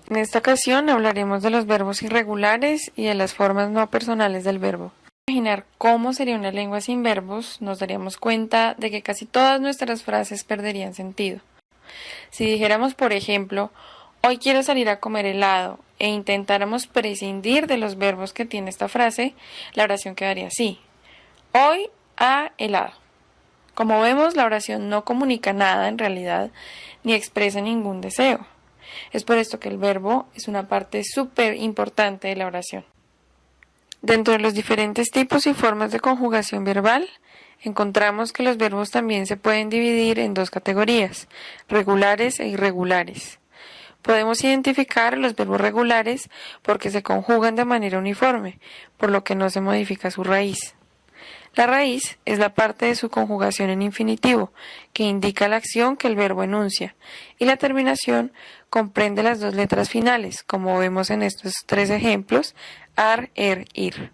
En esta ocasión hablaremos de los verbos irregulares y de las formas no personales del verbo. Imaginar cómo sería una lengua sin verbos, nos daríamos cuenta de que casi todas nuestras frases perderían sentido. Si dijéramos, por ejemplo, hoy quiero salir a comer helado, e intentáramos prescindir de los verbos que tiene esta frase, la oración quedaría así: hoy a helado. Como vemos, la oración no comunica nada en realidad, ni expresa ningún deseo. Es por esto que el verbo es una parte súper importante de la oración. Dentro de los diferentes tipos y formas de conjugación verbal, encontramos que los verbos también se pueden dividir en dos categorías, regulares e irregulares. Podemos identificar los verbos regulares porque se conjugan de manera uniforme, por lo que no se modifica su raíz. La raíz es la parte de su conjugación en infinitivo, que indica la acción que el verbo enuncia, y la terminación comprende las dos letras finales, como vemos en estos tres ejemplos, ar, ir.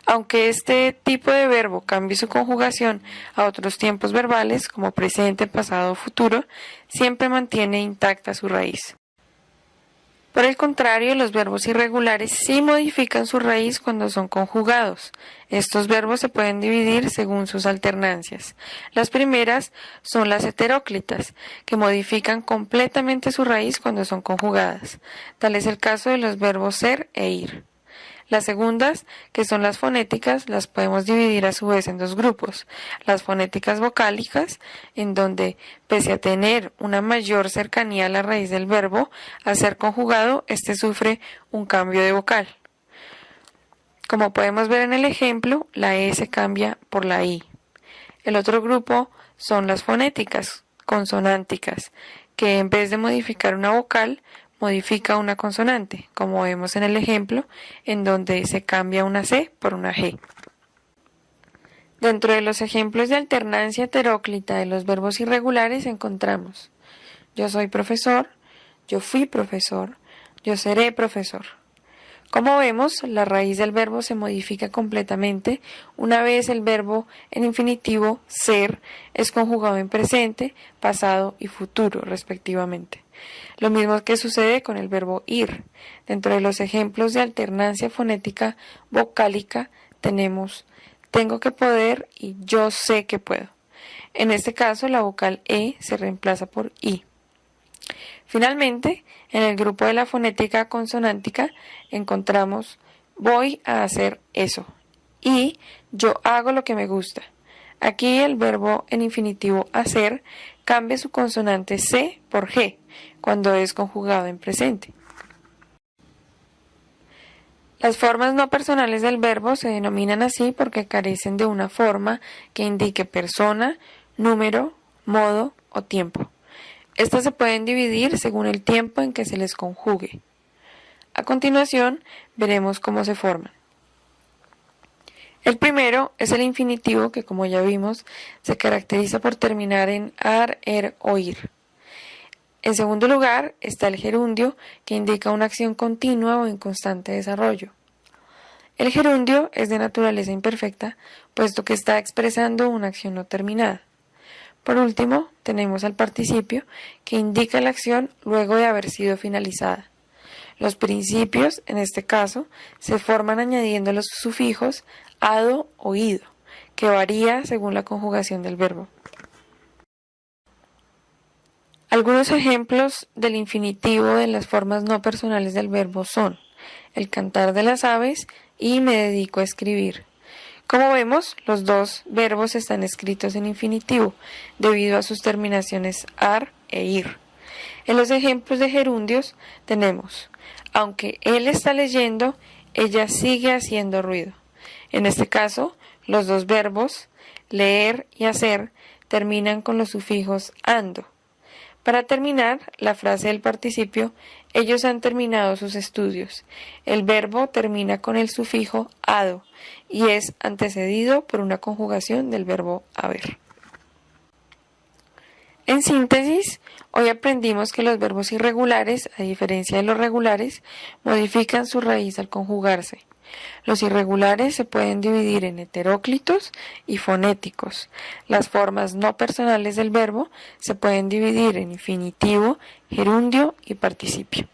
Aunque este tipo de verbo cambie su conjugación a otros tiempos verbales, como presente, pasado o futuro, siempre mantiene intacta su raíz. Por el contrario, los verbos irregulares sí modifican su raíz cuando son conjugados. Estos verbos se pueden dividir según sus alternancias. Las primeras son las heteróclitas, que modifican completamente su raíz cuando son conjugadas. Tal es el caso de los verbos ser e ir. Las segundas, que son las fonéticas, las podemos dividir a su vez en dos grupos. Las fonéticas vocálicas, en donde, pese a tener una mayor cercanía a la raíz del verbo, al ser conjugado, éste sufre un cambio de vocal. Como podemos ver en el ejemplo, la S cambia por la I. El otro grupo son las fonéticas consonánticas, que en vez de modificar una vocal, modifica una consonante, como vemos en el ejemplo, en donde se cambia una C por una G. Dentro de los ejemplos de alternancia heteróclita de los verbos irregulares encontramos: yo soy profesor, yo fui profesor, yo seré profesor. Como vemos, la raíz del verbo se modifica completamente una vez el verbo en infinitivo ser es conjugado en presente, pasado y futuro, respectivamente. Lo mismo que sucede con el verbo ir. Dentro de los ejemplos de alternancia fonética vocálica tenemos tengo que poder y yo sé que puedo. En este caso, la vocal E se reemplaza por I. Finalmente, en el grupo de la fonética consonántica encontramos voy a hacer eso y yo hago lo que me gusta. Aquí el verbo en infinitivo hacer cambia su consonante C por G cuando es conjugado en presente. Las formas no personales del verbo se denominan así porque carecen de una forma que indique persona, número, modo o tiempo. Estas se pueden dividir según el tiempo en que se les conjugue. A continuación, veremos cómo se forman. El primero es el infinitivo que, como ya vimos, se caracteriza por terminar en ar, o ir. En segundo lugar está el gerundio, que indica una acción continua o en constante desarrollo. El gerundio es de naturaleza imperfecta, puesto que está expresando una acción no terminada. Por último, tenemos al participio, que indica la acción luego de haber sido finalizada. Los principios, en este caso, se forman añadiendo los sufijos ado o ido, que varía según la conjugación del verbo. Algunos ejemplos del infinitivo de las formas no personales del verbo son el cantar de las aves y me dedico a escribir. Como vemos, los dos verbos están escritos en infinitivo, debido a sus terminaciones ar e ir. En los ejemplos de gerundios tenemos, aunque él está leyendo, ella sigue haciendo ruido. En este caso, los dos verbos, leer y hacer, terminan con los sufijos ando. Para terminar la frase del participio, ellos han terminado sus estudios. El verbo termina con el sufijo ado y es antecedido por una conjugación del verbo haber. En síntesis, hoy aprendimos que los verbos irregulares, a diferencia de los regulares, modifican su raíz al conjugarse. Los irregulares se pueden dividir en heteróclitos y fonéticos. Las formas no personales del verbo se pueden dividir en infinitivo, gerundio y participio.